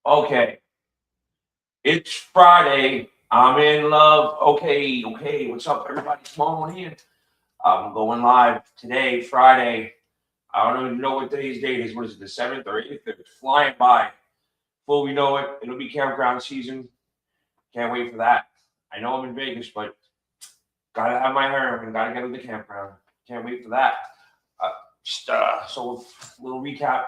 Okay, it's Friday. I'm in love. Okay. What's up, everybody? Small one here. I'm going live today, Friday. I don't even know what today's date is. What is it, the 7th or 8th? It's flying by. Before we know it, it'll be campground season. Can't wait for that. I know I'm in Vegas, but gotta have my hair and gotta get to the campground. Can't wait for that. So, a little recap.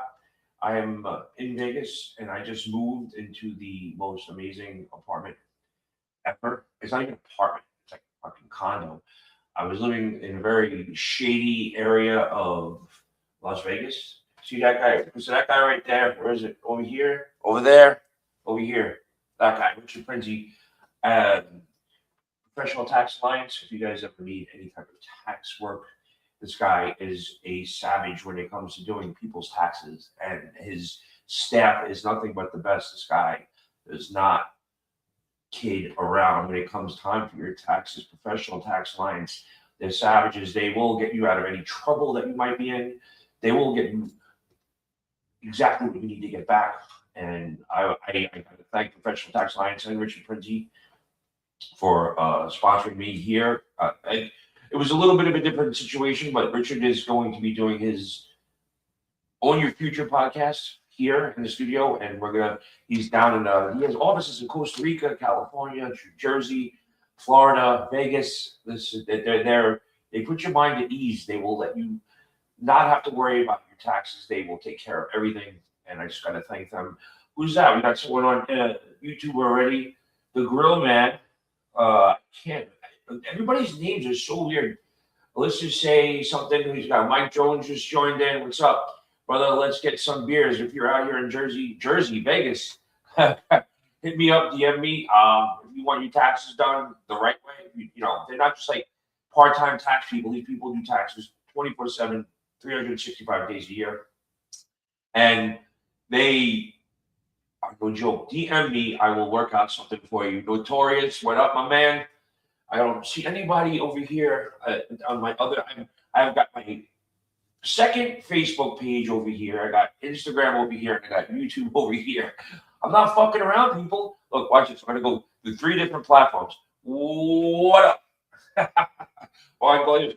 I am in Vegas and I just moved into the most amazing apartment ever. It's not even an apartment, it's like a fucking condo. I was living in a very shady area of Las Vegas. See that guy? So that guy right there, where is it? Over here? Over there? Over here. That guy, Richard Prinzi, um, Professional Tax Alliance. If you guys ever need any type of tax work, this guy is a savage when it comes to doing people's taxes, and his staff is nothing but the best. This guy does not kid around when it comes time for your taxes. Professional Tax Alliance, they're savages. They will get you out of any trouble that you might be in. They will get you exactly what you need to get back. And I got to thank Professional Tax Alliance and Richard Prinzi for sponsoring me here. It was a little bit of a different situation, but Richard is going to be doing his Own Your Future podcast here in the studio, and he's down in he has offices in Costa Rica, California, New Jersey, Florida, Vegas. They put your mind at ease. They will let you not have to worry about your taxes. They will take care of everything, and I just got to thank them. Who's that? We got someone on YouTube already. The Grill Man. I can't. Everybody's names are so weird. Let's just say something. He's got Mike Jones just joined in. What's up, brother? Let's get some beers. If you're out here in Jersey, Vegas, hit me up, DM me. If you want your taxes done the right way, they're not just like part-time tax people. These people do taxes 24/7, 365 days a year, and they are no joke. DM me. I will work out something for you. Notorious, what up, my man? I don't see anybody over here on my other. I've got my second Facebook page over here. I got Instagram over here, and I got YouTube over here. I'm not fucking around, people. Look, watch this. I'm gonna go to three different platforms. What up? Well, I call you.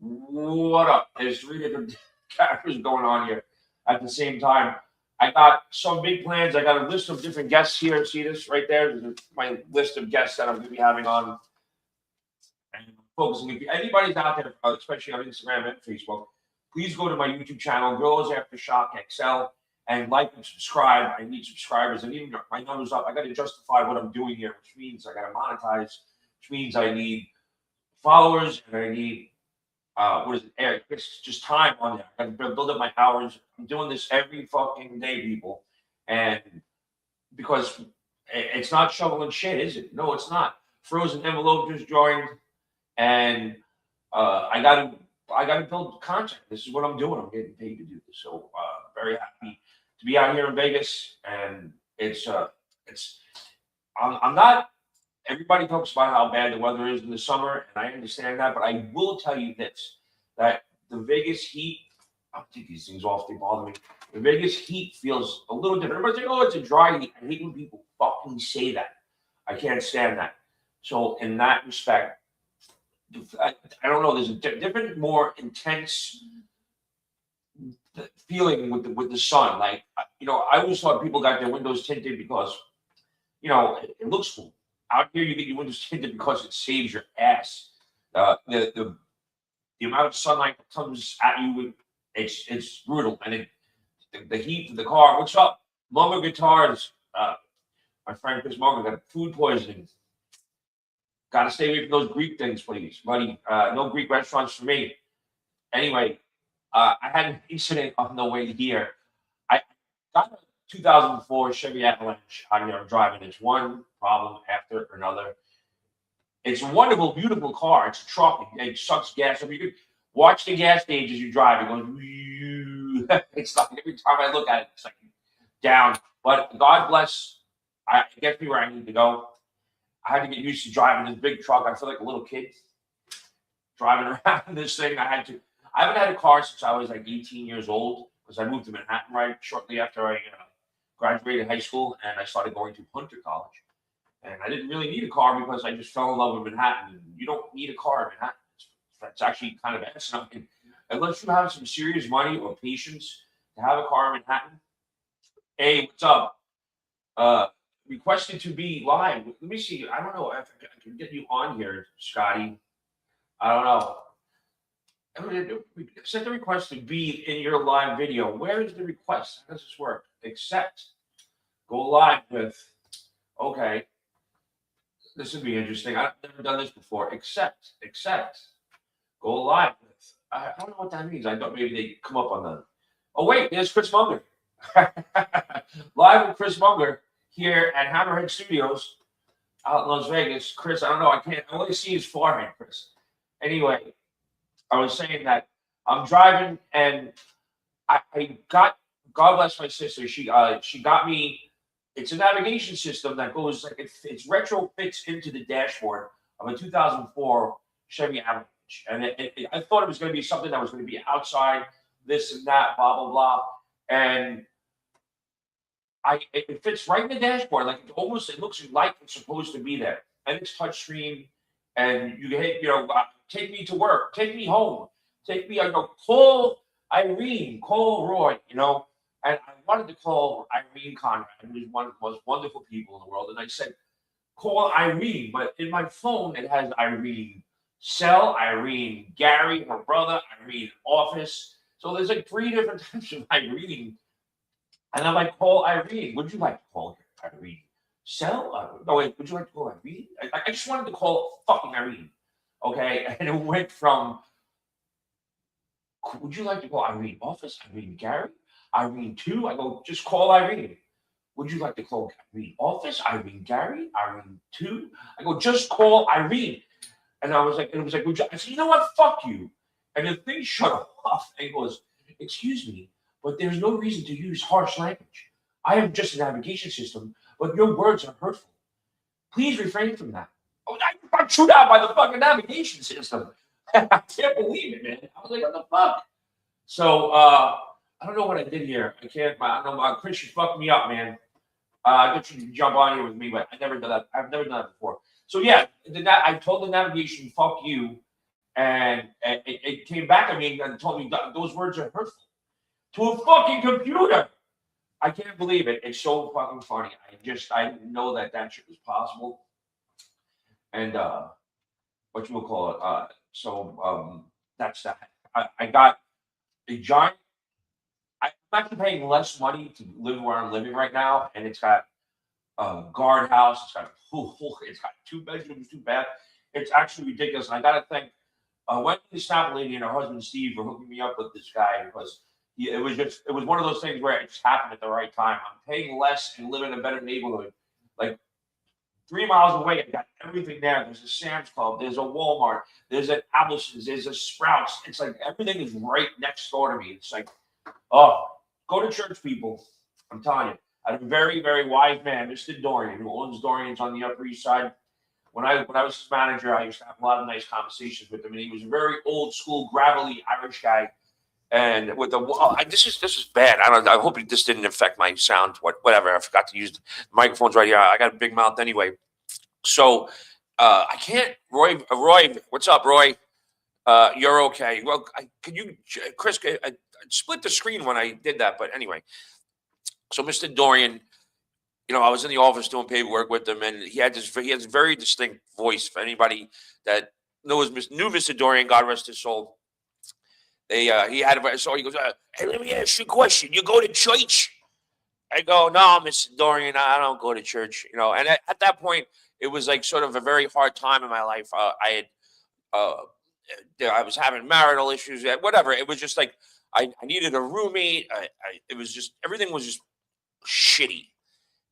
What up? There's three different cameras going on here at the same time. I got some big plans. I got a list of different guests here. See this right there? This is my list of guests that I'm going to be having on and focusing. If anybody's out there, especially on Instagram and Facebook, please go to my YouTube channel, Girls Aftershock XL, and like and subscribe. I need subscribers, and even my numbers up. I got to justify what I'm doing here, which means I got to monetize, which means I need followers and I need what is it? It's just time on there. I got to build up my hours. I'm doing this every fucking day, people, and because it's not shoveling shit, is it? No, it's not. Frozen Envelope just joined, and I gotta build content. This is what I'm doing. I'm getting paid to do this. So very happy to be out here in Vegas, and it's I'm not. Everybody talks about how bad the weather is in the summer, and I understand that. But I will tell you this: that the Vegas heat. I'll take these things off. They bother me. The Vegas heat feels a little different. Everybody's like, "Oh, it's a dry heat." I hate when people fucking say that. I can't stand that. So in that respect, I don't know. There's a different, more intense feeling with the sun. Like I always thought people got their windows tinted because it looks cool. Out here, you get your windows tinted because it saves your ass. The amount of sunlight that comes at you, it's brutal, and the heat of the car. What's up, Mama Guitars? My friend Chris Morgan got food poisoning. Got to stay away from those Greek things, please, buddy. No Greek restaurants for me. Anyway, I had an incident on the way here. I got a 2004 Chevy Avalanche out here. I'm driving. It's one problem after another. It's a wonderful, beautiful car. It's a truck. It sucks gas. You could watch the gas gauge as you drive. It goes. It's like every time I look at it, it's like down. But God bless. It gets me where I need to go. I had to get used to driving this big truck. I feel like a little kid driving around this thing. I haven't had a car since I was like 18 years old because I moved to Manhattan right shortly after I graduated high school and I started going to Hunter College. And I didn't really need a car because I just fell in love with Manhattan. And you don't need a car in Manhattan. It's actually kind of asinine. Unless you have some serious money or patience to have a car in Manhattan. Hey, what's up? Uh, Requested to be live. Let me see. I don't know if I can get you on here, Scotty. I don't know. Send the request to be in your live video. Where is the request? How does this work? Accept. Go live with. Okay. This would be interesting. I've never done this before. Accept. Accept. Go live with. I don't know what that means. I thought maybe they come up on the. Oh, wait. There's Chris Munger. Live with Chris Munger here at Hammerhead Studios out in Las Vegas. Chris, I don't know. I only see his forehead, Chris. Anyway, I was saying that I'm driving and I got, God bless my sister. She got me. It's a navigation system that goes like it's retrofits into the dashboard of a 2004 Chevy Avalanche, and I thought it was going to be something that was going to be outside, this and that, blah blah blah, and it fits right in the dashboard. Like it looks like it's supposed to be there, and it's touchscreen, and you can hit, take me to work, take me home, take me. I go call Irene, call Roy, and I wanted to call Irene Conrad, who is one of the most wonderful people in the world. And I said, call Irene. But in my phone, it has Irene Cell, Irene Gary, her brother, Irene Office. So there's like 3 different types of Irene. And I'm like, call Irene. Would you like to call Irene Cell? No, wait, would you like to call Irene? I just wanted to call fucking Irene. Okay. And it went from, would you like to call Irene Office, Irene Gary? Irene 2, I go, just call Irene. Would you like to call Irene Office, Irene Gary, Irene 2? I go, just call Irene. And I was like, I said, you know what? Fuck you. And the thing shut off. And he goes, excuse me, but there's no reason to use harsh language. I am just a navigation system, but your words are hurtful. Please refrain from that. Oh, I got chewed out by the fucking navigation system. I can't believe it, man. I was like, what the fuck? So, I don't know what I did here. I don't know. Chris, you fucked me up, man. I got you to jump on here with me, but I've never done that. I've never done that before. So yeah, I told the navigation, "Fuck you," and it came back at me and told me those words are hurtful to a fucking computer. I can't believe it. It's so fucking funny. I didn't know that shit was possible. And what you will call it? That's that. I got a giant. I'm actually paying less money to live where I'm living right now, and it's got a guardhouse. It's got 2 bedrooms, 2 baths. It's actually ridiculous. And I got to thank Wendy Snap Lady and her husband Steve for hooking me up with this guy because it was one of those things where it just happened at the right time. I'm paying less and live in a better neighborhood. Like 3 miles away, I got everything there. There's a Sam's Club, there's a Walmart, there's an Albertsons, there's a Sprouts. It's like everything is right next door to me. It's like, oh, go to church, people. I'm telling you. I had a very, very wise man, Mr. Dorian, who owns Dorian's on the Upper East Side. When I was his manager, I used to have a lot of nice conversations with him, and he was a very old school, gravelly Irish guy. And with this is bad. I hope this didn't affect my sound. Whatever. I forgot to use the microphones right here. I got a big mouth anyway. So I can't. Roy, what's up, Roy? You're okay. Well, can you, Chris? I split the screen when I did that, but anyway. So Mr. Dorian, I was in the office doing paperwork with him, and he has a very distinct voice. For anybody that knew Mr. Dorian, God rest his soul, he had so he goes, hey, let me ask you a question. You go to church? I go, no, Mr. Dorian, I don't go to church. And at that point, it was like sort of a very hard time in my life. I was having marital issues, whatever. It was just like I needed a roommate. It was just everything was just shitty.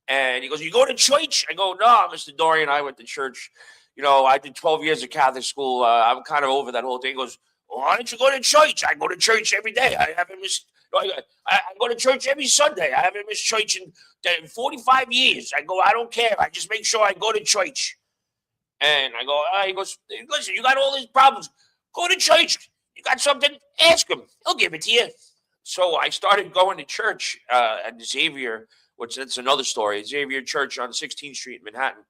And he goes, you go to church? I go, no, Mr. Dorian, I went to church. I did 12 years of Catholic school. I'm kind of over that whole thing. He goes, well, why don't you go to church? I go to church every day. I haven't missed. I go to church every Sunday. I haven't missed church in 45 years. I go, I don't care. I just make sure I go to church. And I go, he goes, listen, you got all these problems. Go to church. You got something? Ask him. He'll give it to you. So I started going to church at Xavier which that's another story. Xavier Church on 16th Street in Manhattan.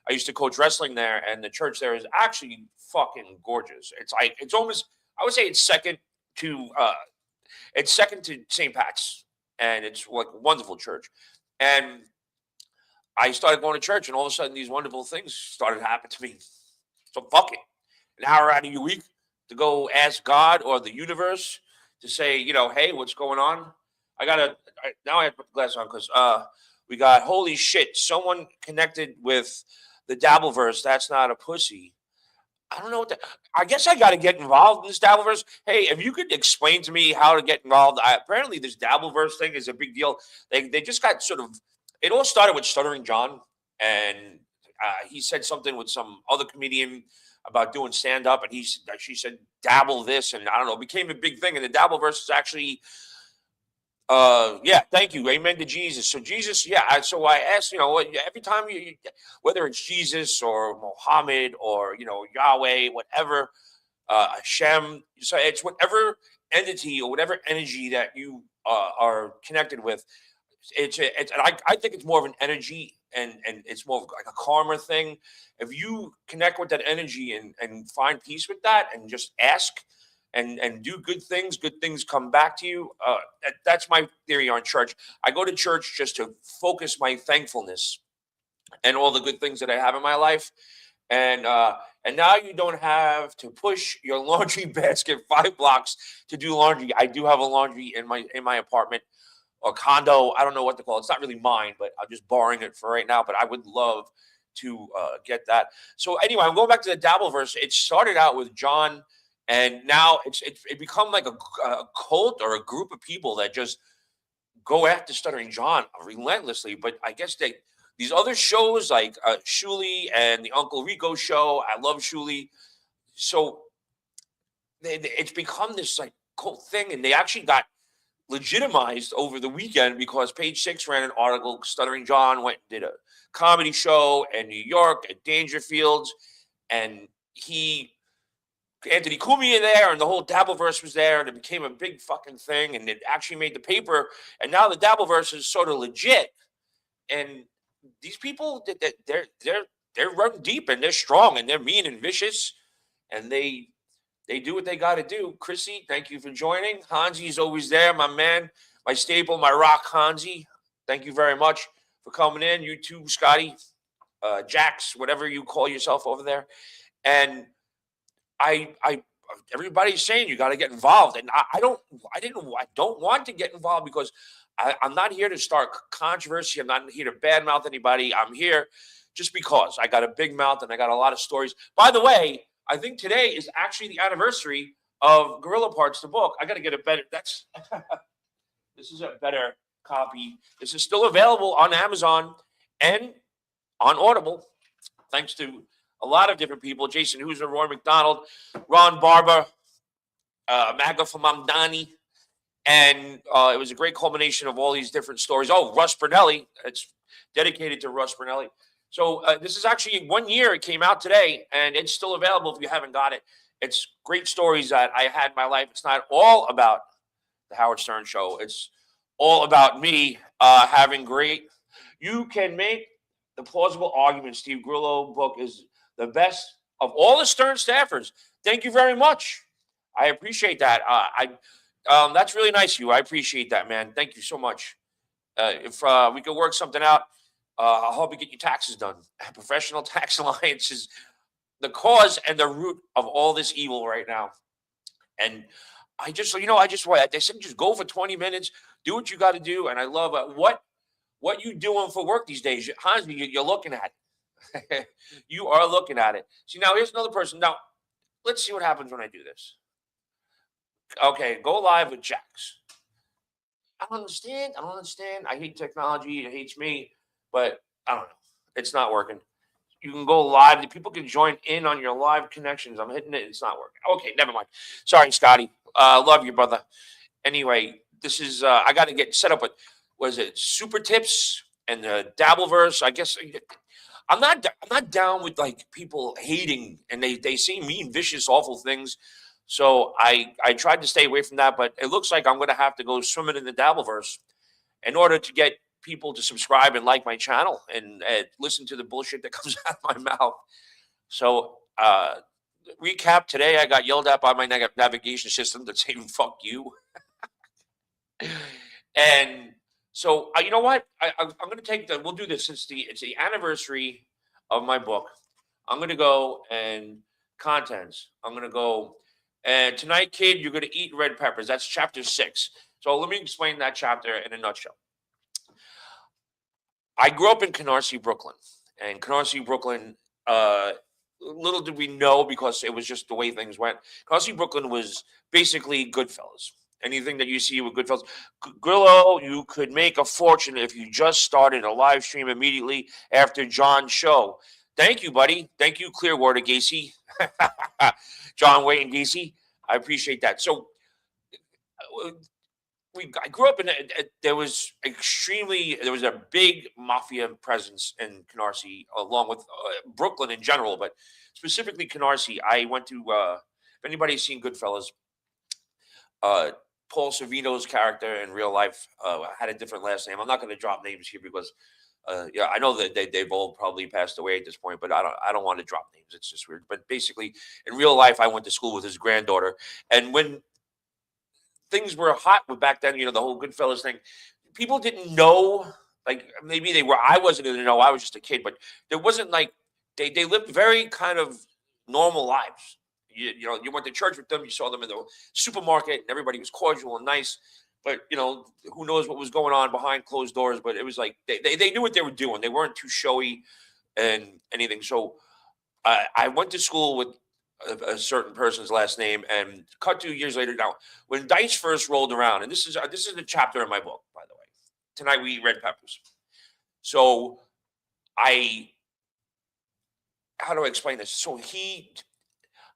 I used to coach wrestling there, and the church there is actually fucking gorgeous. It's like it's almost, I would say to it's second to St. Pat's, and it's like a wonderful church. And I started going to church, and all of a sudden, these wonderful things started happening to me. So fuck it, an hour out of your week to go ask God or the universe to say, hey, what's going on? Now I have to put the glass on because we got, holy shit, someone connected with the Dabbleverse. That's not a pussy. I don't know I guess I got to get involved in this Dabbleverse. Hey, if you could explain to me how to get involved. Apparently this Dabbleverse thing is a big deal. They just got it all started with Stuttering John, and he said something with some other comedian about doing stand-up, and she said, dabble this, and I don't know, it became a big thing, and the Dabbleverse is actually, thank you, amen to Jesus. So Jesus, so I asked, every time whether it's Jesus or Muhammad or, Yahweh, whatever, Hashem, so it's whatever entity or whatever energy that you are connected with. I think it's more of an energy, and it's more of like a karma thing. If you connect with that energy and find peace with that, and just ask and do good things come back to you. That's my theory on church. I go to church just to focus my thankfulness and all the good things that I have in my life. And now you don't have to push your laundry basket 5 blocks to do laundry. I do have a laundry in my apartment or condo. I don't know what to call it. It's not really mine, but I'm just borrowing it for right now. But I would love to get that. So anyway, I'm going back to the Dabbleverse. It started out with John, and now it become like a cult or a group of people that just go after Stuttering John relentlessly. But I guess these other shows like Shuli and the Uncle Rico show. I love Shuli. So it's become this like cult thing, and they actually got legitimized over the weekend because Page Six ran an article. Stuttering John went and did a comedy show in New York at Dangerfields, and Anthony Cumia there, and the whole Dabbleverse was there, and it became a big fucking thing, and it actually made the paper. And now the Dabbleverse is sort of legit, and these people, they're run deep, and they're strong, and they're mean and vicious, and they do what they got to do. Chrissy, thank you for joining. Hansi's always there, my man, my staple, my rock, Hansi. Thank you very much for coming in. You too, Scotty, Jax, whatever you call yourself over there, and everybody's saying you got to get involved, and I don't want to get involved because I'm not here to start controversy. I'm not here to badmouth anybody. I'm here just because I got a big mouth and I got a lot of stories. By the way, I think today is actually the anniversary of Gorilla Parts, the book. I got to get a better. This is a better copy. This is still available on Amazon and on Audible, thanks to a lot of different people: Jason Huser, Roy McDonald, Ron Barber, Magda Famamdani. And it was a great culmination of all these different stories. Oh, Russ Bernelli. It's dedicated to Russ Bernelli. So this is actually 1 year. It came out today, and it's still available if you haven't got it. It's great stories that I had in my life. It's not all about the Howard Stern Show. It's all about me having great. You can make the plausible argument. Steve Grillo book is the best of all the Stern staffers. Thank you very much. I appreciate that. That's really nice of you. I appreciate that, man. Thank you so much. If we could work something out, I'll help you get your taxes done. Professional Tax Alliance is the cause and the root of all this evil right now. And they said just go for 20 minutes, do what you got to do. And I love what you doing for work these days. Hansi, you're looking at it. You are looking at it. See, now here's another person. Now, let's see what happens when I do this. Okay, go live with Jax. I don't understand. I hate technology. It hates me. But I don't know. It's not working. You can go live. People can join in on your live connections. I'm hitting it. It's not working. Okay, never mind. Sorry, Scotty. Love you, brother. Anyway, this is I got to get set up with, what is it, Super Tips and the Dabbleverse. I guess I'm not down with like people hating, and they say mean, vicious, awful things. So I tried to stay away from that, but it looks like I'm going to have to go swimming in the Dabbleverse in order to get people to subscribe and like my channel and listen to the bullshit that comes out of my mouth. So, recap today, I got yelled at by my navigation system that's saying "fuck you," and so you know what? I'm going to take the. We'll do this since it's the anniversary of my book. I'm going to go and contents. I'm going to go and tonight, kid, you're going to eat red peppers. That's chapter 6. So let me explain that chapter in a nutshell. I grew up in Canarsie, Brooklyn, and Canarsie, Brooklyn. Little did we know, because it was just the way things went. Canarsie, Brooklyn was basically Goodfellas. Anything that you see with Goodfellas, Grillo, you could make a fortune if you just started a live stream immediately after John's show. Thank you, buddy. Thank you, Clearwater Gacy, John Wayne Gacy. I appreciate that. So I grew up in there was a big mafia presence in Canarsie, along with Brooklyn in general, but specifically Canarsie. I went to if anybody's seen Goodfellas, Paul Sorvino's character in real life had a different last name. I'm not going to drop names here because yeah, I know that they've all probably passed away at this point, but I don't want to drop names. It's just weird. But basically, in real life, I went to school with his granddaughter, and when things were hot with back then, the whole Goodfellas thing, people didn't know. Like, maybe they were. I wasn't going to know. I was just a kid, but there wasn't like they lived very kind of normal lives. You went to church with them. You saw them in the supermarket, and everybody was cordial and nice. But who knows what was going on behind closed doors? But it was like they knew what they were doing. They weren't too showy and anything. So I went to school with a certain person's last name, and cut 2 years later. Now, when Dice first rolled around, and this is a chapter in my book, by the way. Tonight we eat red peppers. So how do I explain this? So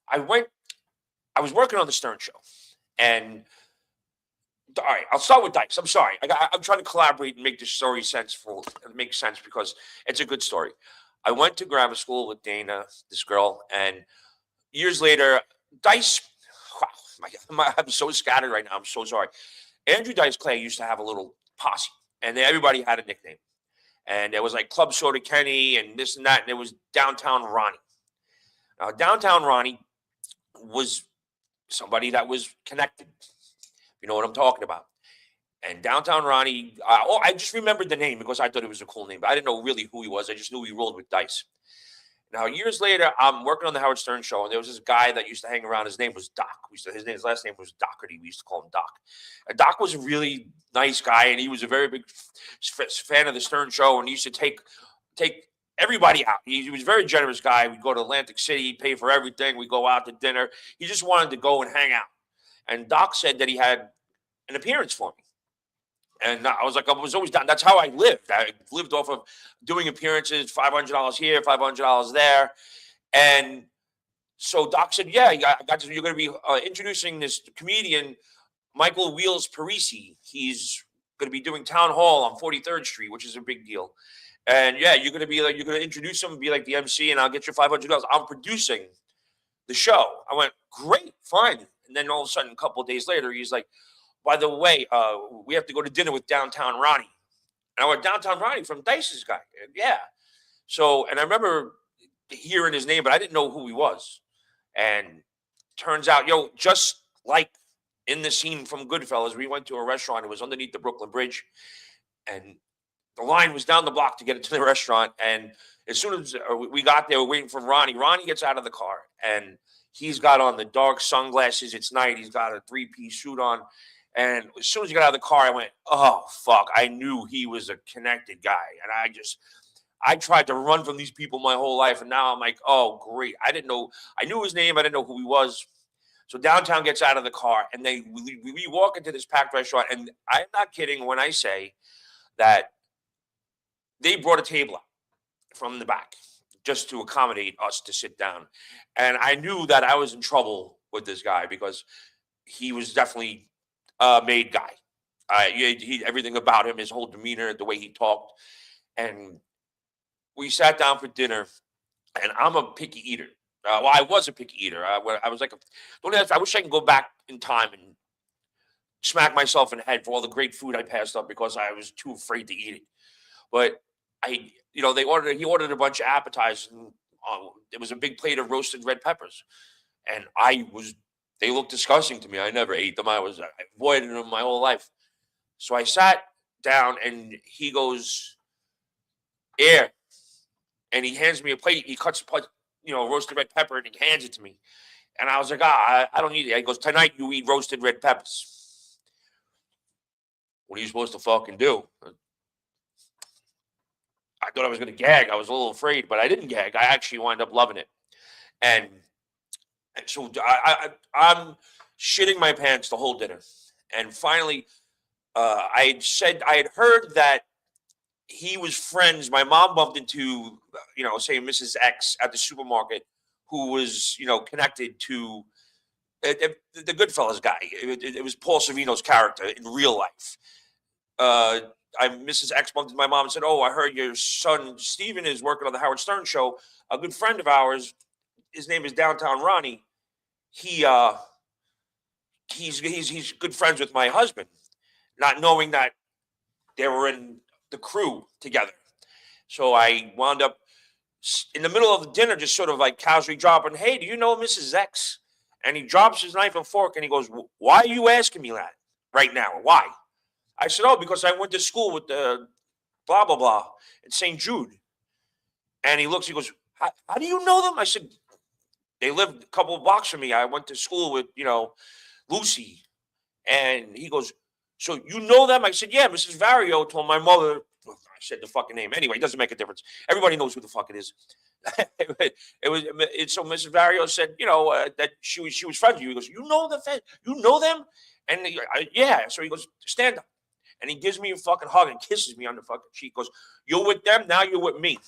I was working on the Stern Show, and all right, I'll start with Dice. I'm sorry. I'm trying to collaborate and make the story make sense because it's a good story. I went to grammar school with Dana, this girl, and years later, Dice. Wow, I'm so scattered right now. I'm so sorry. Andrew Dice Clay used to have a little posse, and everybody had a nickname. And there was like Club Soda Kenny and this and that, and it was Downtown Ronnie. Now, Downtown Ronnie was somebody that was connected. You know what I'm talking about. And Downtown Ronnie, I just remembered the name because I thought it was a cool name, but I didn't know really who he was. I just knew he rolled with dice. Now, years later, I'm working on the Howard Stern show, and there was this guy that used to hang around. His name was Doc. His last name was Doherty. We used to call him Doc. And Doc was a really nice guy, and he was a very big fan of the Stern show, and he used to take everybody out. He was a very generous guy. We'd go to Atlantic City, pay for everything. We'd go out to dinner. He just wanted to go and hang out. And Doc said that he had an appearance for me. And I was always down. That's how I lived. I lived off of doing appearances, $500 here, $500 there. And so Doc said, yeah, you're going to be introducing this comedian, Michael Wheels Parisi. He's going to be doing Town Hall on 43rd Street, which is a big deal. And yeah, you're going to introduce him, be like the MC, and I'll get you $500. I'm producing the show. I went, great, fine. And then all of a sudden, a couple of days later, he's like, by the way, we have to go to dinner with Downtown Ronnie. And I went, Downtown Ronnie from Dice's guy. And yeah. So, and I remember hearing his name, but I didn't know who he was. And turns out, just like in the scene from Goodfellas, we went to a restaurant. It was underneath the Brooklyn Bridge. And the line was down the block to get into the restaurant. And as soon as we got there, we're waiting for Ronnie. Ronnie gets out of the car, and he's got on the dark sunglasses. It's night. He's got a 3-piece suit on. And as soon as he got out of the car, I went, oh, fuck. I knew he was a connected guy. And I tried to run from these people my whole life. And now I'm like, oh, great. I knew his name. I didn't know who he was. So Downtown gets out of the car, and we walk into this packed restaurant. And I'm not kidding when I say that they brought a table out from the back just to accommodate us to sit down. And I knew that I was in trouble with this guy because he was definitely a made guy. Everything about him, his whole demeanor, the way he talked. And we sat down for dinner, and I'm a picky eater. I was a picky eater. I was like, I wish I could go back in time and smack myself in the head for all the great food I passed up because I was too afraid to eat it. But he ordered a bunch of appetizers. And, it was a big plate of roasted red peppers, and they looked disgusting to me. I never ate them. I avoided them my whole life. So I sat down, and he goes, "Here," and he hands me a plate. He cuts, roasted red pepper, and he hands it to me. And I was like, I don't need it. He goes, "Tonight you eat roasted red peppers." What are you supposed to fucking do? I thought I was going to gag. I was a little afraid, but I didn't gag. I actually wound up loving it. And so I'm shitting my pants the whole dinner. And finally, I had heard that he was friends. My mom bumped into, say Mrs. X at the supermarket, who was, connected to the Goodfellas guy. It was Paul Sorvino's character in real life. Mrs. X bumped into my mom and said, "Oh, I heard your son Steven is working on the Howard Stern show. A good friend of ours, his name is Downtown Ronnie. He's good friends with my husband," not knowing that they were in the crew together. So I wound up in the middle of the dinner, just sort of like casually dropping, "Hey, do you know Mrs. X?" And he drops his knife and fork and he goes, "Why are you asking me that right now? Why?" I said, "Oh, because I went to school with the blah, blah, blah at St. Jude." And he goes, how do you know them? I said, "They lived a couple of blocks from me. I went to school with, Lucy." And he goes, "So you know them?" I said, "Yeah, Mrs. Vario told my mother." I said the fucking name. Anyway, it doesn't make a difference. Everybody knows who the fuck it is. So Mrs. Vario said, that she was friends with you. He goes, "You know them?" And yeah. So he goes, "Stand up." And he gives me a fucking hug and kisses me on the fucking cheek. Goes, "You're with them, now you're with me."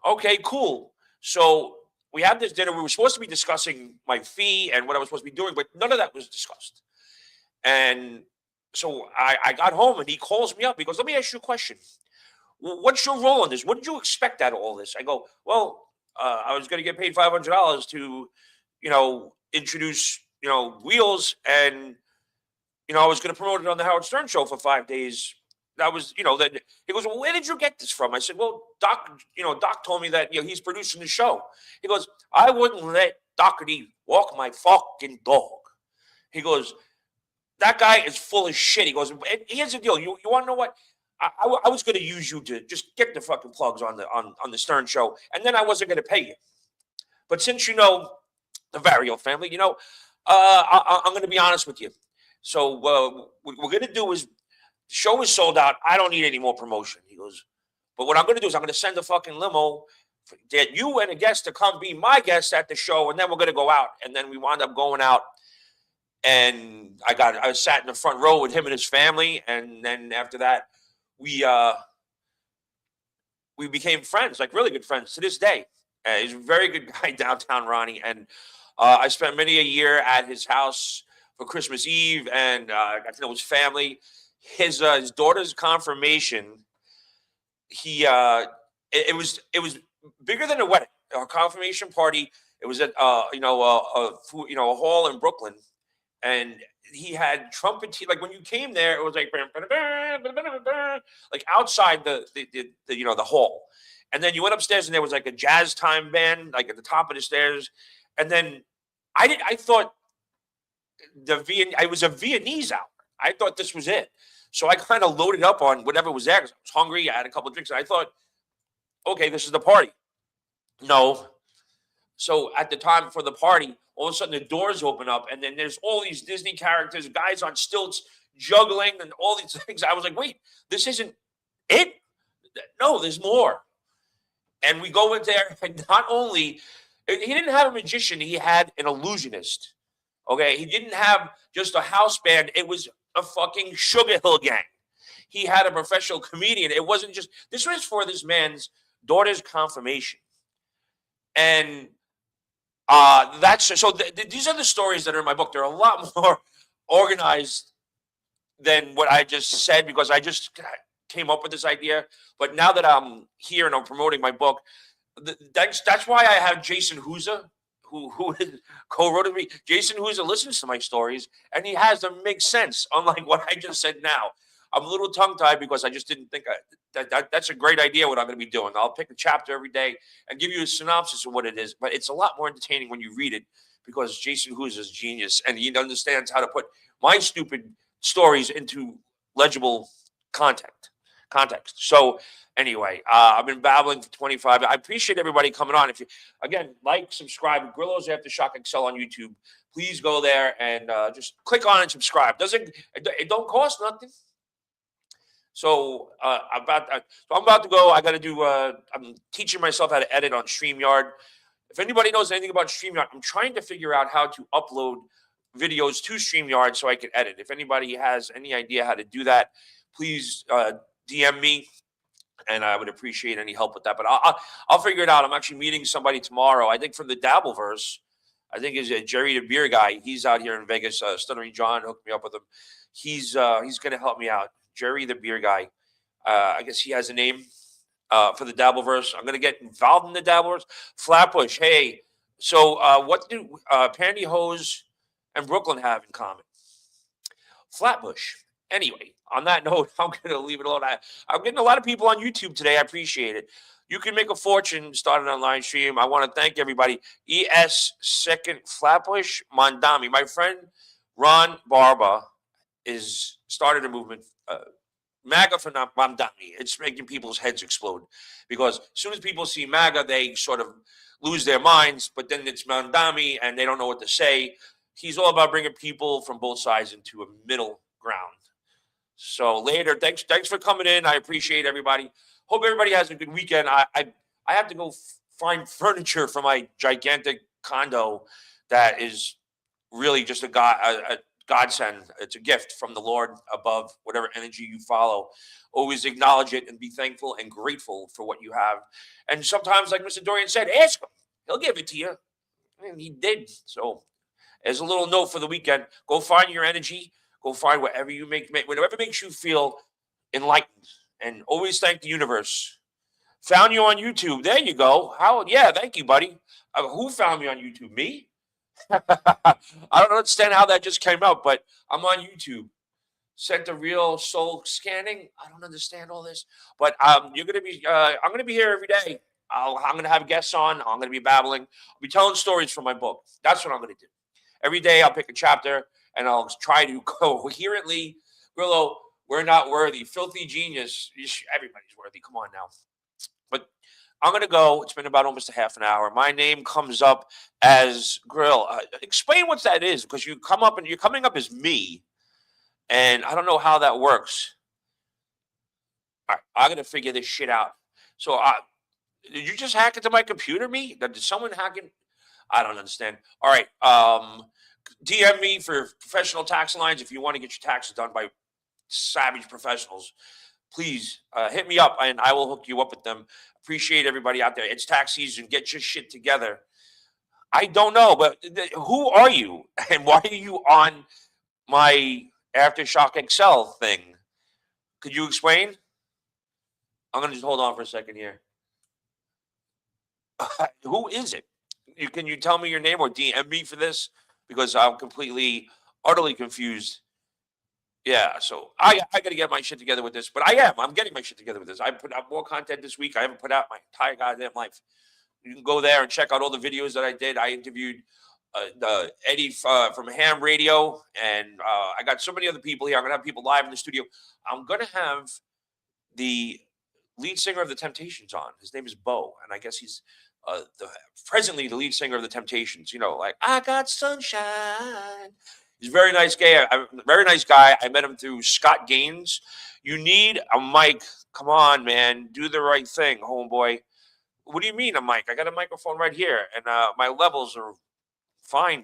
Okay, cool. So we had this dinner. We were supposed to be discussing my fee and what I was supposed to be doing, but none of that was discussed. And so I got home and he calls me up. He goes, "Let me ask you a question. What's your role in this? What did you expect out of all this?" I go, "Well, I was going to get paid $500 to, introduce, Wheels, and I was going to promote it on the Howard Stern show for 5 days. That was, then he goes, "Well, where did you get this from?" I said, "Well, Doc told me that, he's producing the show." He goes, "I wouldn't let Doherty walk my fucking dog." He goes, "That guy is full of shit." He goes, "And here's the deal. You want to know what? I was going to use you to just get the fucking plugs on the Stern show, and then I wasn't going to pay you. But since you know the Vario family, I'm going to be honest with you. So what we're going to do is, the show is sold out. I don't need any more promotion." He goes, "But what I'm going to do is I'm going to send a fucking limo, get you and a guest to come be my guests at the show, and then we're going to go out." And then we wound up going out, and I sat in the front row with him and his family, and then after that, we became friends, like really good friends to this day. He's a very good guy, Downtown Ronnie, and I spent many a year at his house for Christmas Eve, and got to know his family. His daughter's confirmation, it was bigger than a wedding. Our confirmation party. It was at a hall in Brooklyn, and he had trumpet. Like when you came there, it was like outside the hall, and then you went upstairs and there was like a jazz time band like at the top of the stairs, and then I thought it was a Viennese hour. I thought this was it. So I kind of loaded up on whatever was there because I was hungry. I had a couple of drinks. And I thought, okay, this is the party. No. So at the time for the party, all of a sudden the doors open up, and then there's all these Disney characters, guys on stilts, juggling, and all these things. I was like, wait, this isn't it? No, there's more. And we go in there, and not only, he didn't have a magician, he had an illusionist. Okay, he didn't have just a house band. It was a fucking Sugar Hill Gang. He had a professional comedian. It wasn't just, this was for this man's daughter's confirmation. And these are the stories that are in my book. They're a lot more organized than what I just said because I just came up with this idea. But now that I'm here and I'm promoting my book, that's why I have Jason Huza, who co-wrote with me. Jason Houser listens to my stories, and he has them make sense, unlike what I just said now. I'm a little tongue-tied because I just didn't think that's a great idea what I'm going to be doing. I'll pick a chapter every day and give you a synopsis of what it is, but it's a lot more entertaining when you read it because Jason Houser is genius, and he understands how to put my stupid stories into legible context. So anyway, I've been babbling for 25. I appreciate everybody coming on. If you again like, subscribe, Grillo's Aftershock Excel on YouTube. Please go there and just click on and subscribe. It don't cost nothing. So I'm about to go. I got to do. I'm teaching myself how to edit on StreamYard. If anybody knows anything about StreamYard, I'm trying to figure out how to upload videos to StreamYard so I can edit. If anybody has any idea how to do that, please DM me, and I would appreciate any help with that. But I'll figure it out. I'm actually meeting somebody tomorrow. I think from the Dabbleverse. I think is Jerry the beer guy. He's out here in Vegas. Stuttering John hooked me up with him. He's going to help me out. Jerry the beer guy. I guess he has a name for the Dabbleverse. I'm going to get involved in the Dabbleverse. Flatbush. Hey, so what do Pantyhose and Brooklyn have in common? Flatbush. Anyway, on that note, I'm going to leave it alone. I'm getting a lot of people on YouTube today. I appreciate it. You can make a fortune starting an online stream. I want to thank everybody. ES Second Flatbush Mondami. My friend Ron Barba is started a movement. MAGA for Mondami. It's making people's heads explode because as soon as people see MAGA, they sort of lose their minds. But then it's Mondami, and they don't know what to say. He's all about bringing people from both sides into a middle ground. So later, thanks for coming in. I appreciate everybody. Hope everybody has a good weekend. I have to go find furniture for my gigantic condo that is really just a godsend. It's a gift from the Lord above, whatever energy you follow. Always acknowledge it and be thankful and grateful for what you have. And sometimes, like Mr. Dorian said, ask him. He'll give it to you. And he did. So as a little note for the weekend, go find your energy. Go find whatever makes you feel enlightened. And always thank the universe. Found you on YouTube. There you go. Yeah, thank you, buddy. Who found me on YouTube? Me? I don't understand how that just came out, but I'm on YouTube. Sent a real soul scanning. I don't understand all this, but you're gonna be. I'm gonna be here every day. I'm gonna have guests on. I'm gonna be babbling. I'll be telling stories from my book. That's what I'm gonna do. Every day I'll pick a chapter and I'll try to coherently. Grillo, we're not worthy. Filthy genius. Everybody's worthy. Come on now. But I'm going to go. It's been about almost a half an hour. My name comes up as Grill. Explain what that is, because you're coming up as me, and I don't know how that works. All right, I'm going to figure this shit out. So did you just hack into my computer, me? Did someone hack it? I don't understand. All right. DM me for professional tax lines if you want to get your taxes done by savage professionals. Please hit me up and I will hook you up with them. Appreciate everybody out there. It's tax season. Get your shit together. I don't know, but who are you and why are you on my Aftershock Excel thing? Could you explain? I'm going to just hold on for a second here. Who is it? Can you tell me your name or DM me for this? Because I'm completely, utterly confused. Yeah, so I got to get my shit together with this, but I'm getting my shit together with this. I put out more content this week. I haven't put out my entire goddamn life. You can go there and check out all the videos that I did. I interviewed Eddie from Ham Radio, and I got so many other people here. I'm going to have people live in the studio. I'm going to have the lead singer of the Temptations on. His name is Bo, and I guess he's presently the lead singer of the Temptations. You know, like, I got sunshine. He's a very nice guy. Very nice guy. I met him through Scott Gaines. You need a mic. Come on, man. Do the right thing, homeboy. What do you mean a mic? I got a microphone right here, and my levels are fine.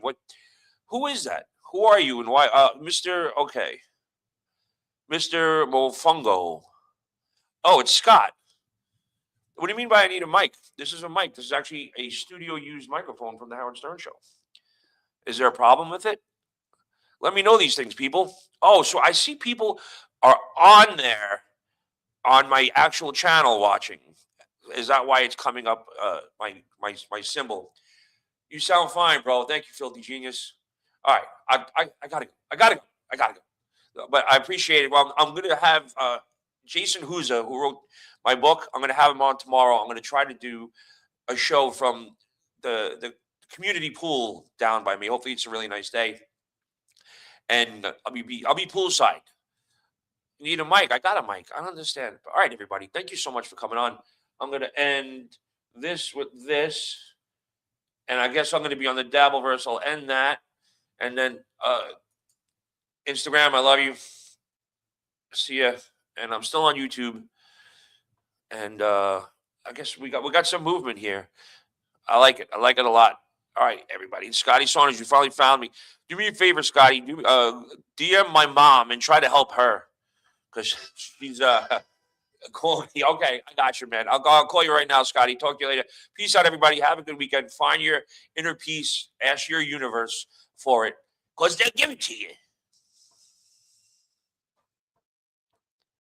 Who is that? Who are you and why? Mr. Mofungo. Oh, it's Scott. What do you mean by I need a mic? This is a mic. This is actually a studio-used microphone from the Howard Stern Show. Is there a problem with it? Let me know these things, people. Oh, so I see people are on there on my actual channel watching. Is that why it's coming up? My symbol. You sound fine, bro. Thank you, filthy genius. All right, I gotta go. But I appreciate it. Well, I'm gonna have Jason Huza, who wrote my book. I'm gonna have him on tomorrow. I'm gonna try to do a show from the community pool down by me. Hopefully, it's a really nice day, and I'll be poolside. You need a mic? I got a mic. I don't understand. All right, everybody. Thank you so much for coming on. I'm gonna end this with this, and I guess I'm gonna be on the Dabbleverse. I'll end that, and then Instagram. I love you. See ya. And I'm still on YouTube, and I guess we got some movement here. I like it. I like it a lot. All right, everybody. Scotty Saunders, you finally found me. Do me a favor, Scotty. DM my mom and try to help her because she's calling me. Okay, I got you, man. I'll call you right now, Scotty. Talk to you later. Peace out, everybody. Have a good weekend. Find your inner peace. Ask your universe for it because they'll give it to you.